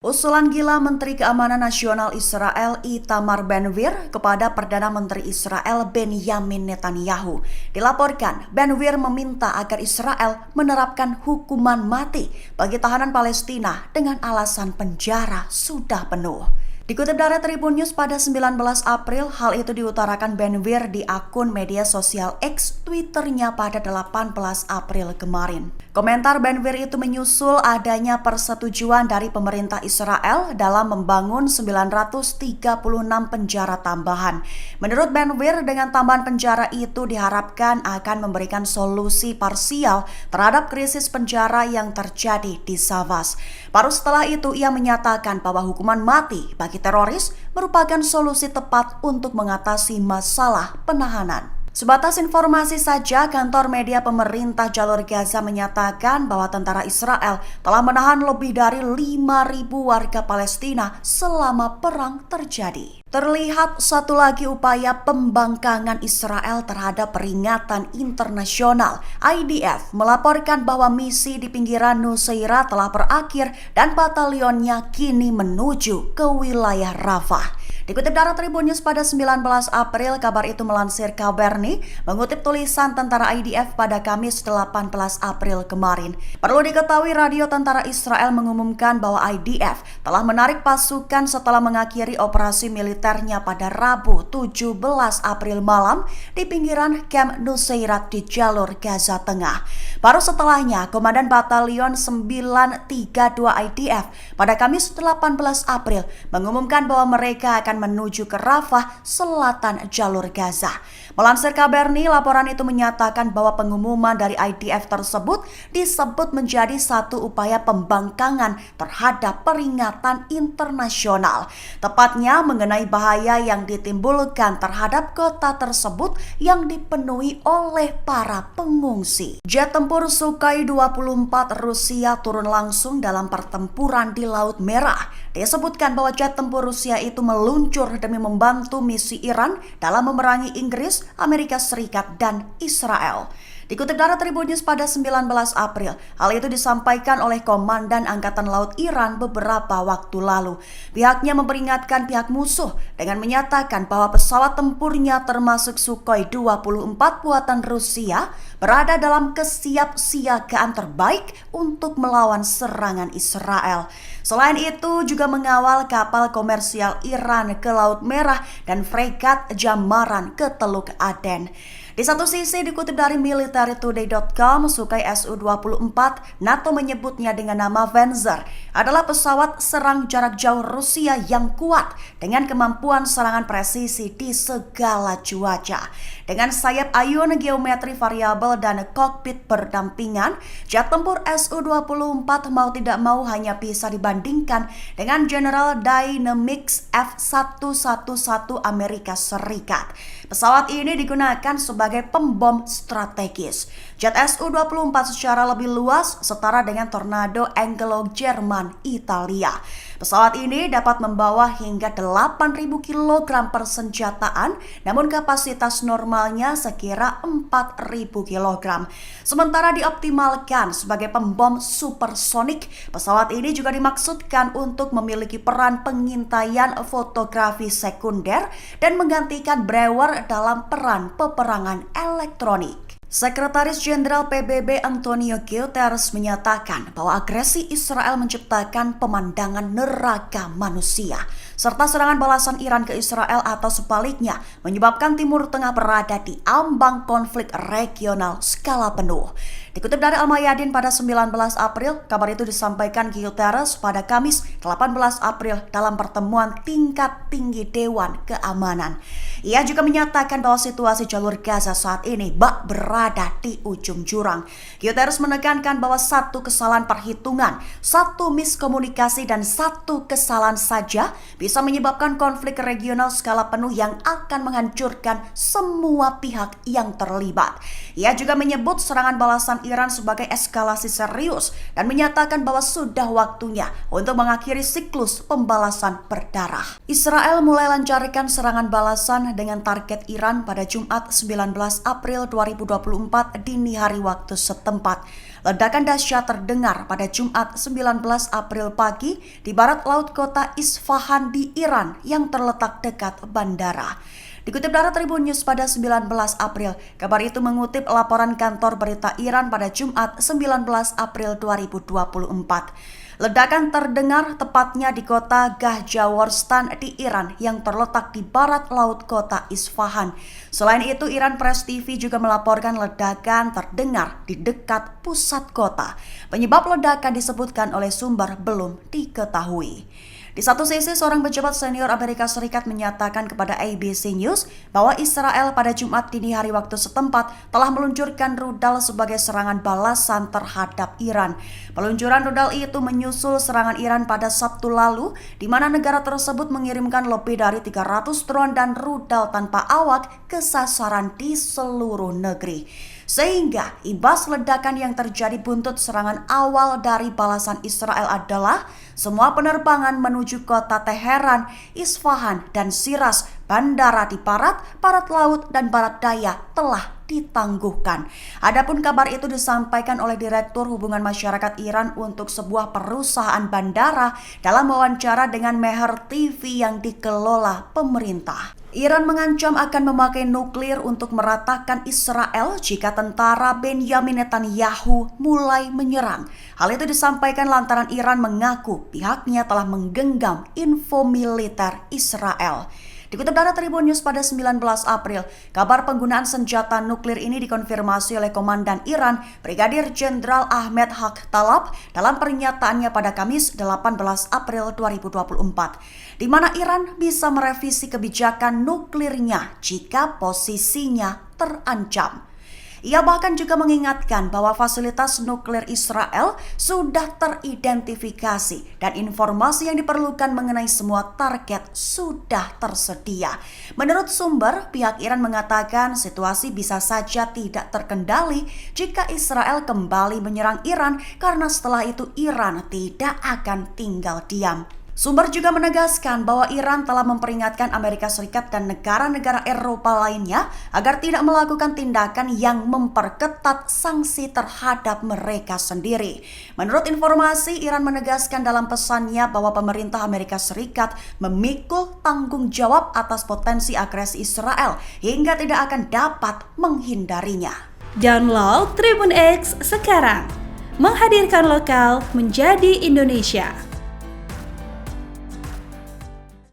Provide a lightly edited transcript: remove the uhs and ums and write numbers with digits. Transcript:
Usulan gila Menteri Keamanan Nasional Israel Itamar Ben-Gvir kepada Perdana Menteri Israel Benyamin Netanyahu. Dilaporkan, Ben-Gvir meminta agar Israel menerapkan hukuman mati bagi tahanan Palestina dengan alasan penjara sudah penuh. Dikutip dari Tribun News pada 19 April, hal itu diutarakan Ben-Gvir di akun media sosial X Twitternya pada 18 April kemarin. Komentar Ben-Gvir itu menyusul adanya persetujuan dari pemerintah Israel dalam membangun 936 penjara tambahan. Menurut Ben-Gvir, dengan tambahan penjara itu diharapkan akan memberikan solusi parsial terhadap krisis penjara yang terjadi di Savas. Baru setelah itu ia menyatakan bahwa hukuman mati bagi teroris merupakan solusi tepat untuk mengatasi masalah penahanan. Sebatas informasi saja, kantor media pemerintah Jalur Gaza menyatakan bahwa tentara Israel telah menahan lebih dari 5.000 warga Palestina selama perang terjadi. Terlihat satu lagi upaya pembangkangan Israel terhadap peringatan internasional. IDF melaporkan bahwa misi di pinggiran Nuseirat telah berakhir dan batalionnya kini menuju ke wilayah Rafah. Dikutip dari Tribun News pada 19 April, kabar itu melansir Kabarni mengutip tulisan tentara IDF pada Kamis 18 April kemarin. Perlu diketahui, radio tentara Israel mengumumkan bahwa IDF telah menarik pasukan setelah mengakhiri operasi militernya pada Rabu 17 April malam di pinggiran Camp Nuseirat di Jalur Gaza Tengah. Baru setelahnya, Komandan Batalion 932 IDF pada Kamis 18 April mengumumkan bahwa mereka akan menuju ke Rafah, selatan Jalur Gaza. Melansir Kabarni, laporan itu menyatakan bahwa pengumuman dari IDF tersebut disebut menjadi satu upaya pembangkangan terhadap peringatan internasional. Tepatnya mengenai bahaya yang ditimbulkan terhadap kota tersebut yang dipenuhi oleh para pengungsi. Jet tempur Sukhoi 24 Rusia turun langsung dalam pertempuran di Laut Merah. Disebutkan bahwa jet tempur Rusia itu meluncur demi membantu misi Iran dalam memerangi Inggris, Amerika Serikat, dan Israel. Dikutip dari Tribun News pada 19 April, hal itu disampaikan oleh Komandan Angkatan Laut Iran beberapa waktu lalu. Pihaknya memperingatkan pihak musuh dengan menyatakan bahwa pesawat tempurnya termasuk Sukhoi 24 buatan Rusia berada dalam kesiapsiagaan terbaik untuk melawan serangan Israel. Selain itu juga mengawal kapal komersial Iran ke Laut Merah dan fregat Jamaran ke Teluk Aden. Di satu sisi, dikutip dari militarytoday.com, Sukhoi Su-24 NATO menyebutnya dengan nama Venzer adalah pesawat serang jarak jauh Rusia yang kuat dengan kemampuan serangan presisi di segala cuaca. Dengan sayap ayun, geometri variabel, dan kokpit berdampingan, jet tempur Su-24 mau tidak mau hanya bisa dibandingkan dengan General Dynamics F-111 Amerika Serikat. Pesawat ini digunakan sebagai pembom strategis. Jet Su-24 secara lebih luas setara dengan Tornado Anglo Jerman Italia. Pesawat ini dapat membawa hingga 8.000 kg persenjataan, namun kapasitas normalnya sekira 4.000 kg. Sementara dioptimalkan sebagai pembom supersonik, pesawat ini juga dimaksudkan untuk memiliki peran pengintaian fotografi sekunder dan menggantikan Brewer dalam peran peperangan elektronik. Sekretaris Jenderal PBB Antonio Guterres menyatakan bahwa agresi Israel menciptakan pemandangan neraka manusia, serta serangan balasan Iran ke Israel atau sebaliknya menyebabkan Timur Tengah berada di ambang konflik regional skala penuh. Dikutip dari Al-Mayadin pada 19 April, kabar itu disampaikan Guterres pada Kamis 18 April dalam pertemuan tingkat tinggi Dewan Keamanan. Ia juga menyatakan bahwa situasi jalur Gaza saat ini bak berada di ujung jurang. Guterres menekankan bahwa satu kesalahan perhitungan, satu miskomunikasi, dan satu kesalahan saja bisa menyebabkan konflik regional skala penuh yang akan menghancurkan semua pihak yang terlibat. Ia juga menyebut serangan balasan Iran sebagai eskalasi serius dan menyatakan bahwa sudah waktunya untuk mengakhiri siklus pembalasan berdarah. Israel mulai lancarkan serangan balasan dengan target Iran pada Jumat 19 April 2023 2024 dini hari waktu setempat. Ledakan dahsyat terdengar pada Jumat 19 April pagi di barat laut kota Isfahan di Iran yang terletak dekat bandara. Dikutip dari Tribun News pada 19 April, kabar itu mengutip laporan kantor berita Iran pada Jumat 19 April 2024. Ledakan terdengar tepatnya di kota Gahjawarstan di Iran yang terletak di barat laut kota Isfahan. Selain itu, Iran Press TV juga melaporkan ledakan terdengar di dekat pusat kota. Penyebab ledakan disebutkan oleh sumber belum diketahui. Di satu sisi, seorang pejabat senior Amerika Serikat menyatakan kepada ABC News bahwa Israel pada Jumat dini hari waktu setempat telah meluncurkan rudal sebagai serangan balasan terhadap Iran. Peluncuran rudal itu menyusul serangan Iran pada Sabtu lalu, di mana negara tersebut mengirimkan lebih dari 300 drone dan rudal tanpa awak ke sasaran di seluruh negeri. Sehingga imbas ledakan yang terjadi buntut serangan awal dari balasan Israel adalah semua penerbangan menuju kota Teheran, Isfahan, dan Shiraz, bandara di barat laut, dan barat daya telah ditangguhkan. Adapun kabar itu disampaikan oleh Direktur Hubungan Masyarakat Iran untuk sebuah perusahaan bandara dalam wawancara dengan Mehr TV yang dikelola pemerintah. Iran mengancam akan memakai nuklir untuk meratakan Israel jika tentara Benyamin Netanyahu mulai menyerang. Hal itu disampaikan lantaran Iran mengaku pihaknya telah menggenggam info militer Israel. Dikutip dari Tribun News pada 19 April, kabar penggunaan senjata nuklir ini dikonfirmasi oleh Komandan Iran, Brigadir Jenderal Ahmed Haq Talab dalam pernyataannya pada Kamis 18 April 2024, di mana Iran bisa merevisi kebijakan nuklirnya jika posisinya terancam. Ia bahkan juga mengingatkan bahwa fasilitas nuklir Israel sudah teridentifikasi dan informasi yang diperlukan mengenai semua target sudah tersedia. Menurut sumber, pihak Iran mengatakan situasi bisa saja tidak terkendali jika Israel kembali menyerang Iran karena setelah itu Iran tidak akan tinggal diam. Sumber juga menegaskan bahwa Iran telah memperingatkan Amerika Serikat dan negara-negara Eropa lainnya agar tidak melakukan tindakan yang memperketat sanksi terhadap mereka sendiri. Menurut informasi, Iran menegaskan dalam pesannya bahwa pemerintah Amerika Serikat memikul tanggung jawab atas potensi agresi Israel hingga tidak akan dapat menghindarinya. Download Tribun X sekarang, menghadirkan lokal menjadi Indonesia.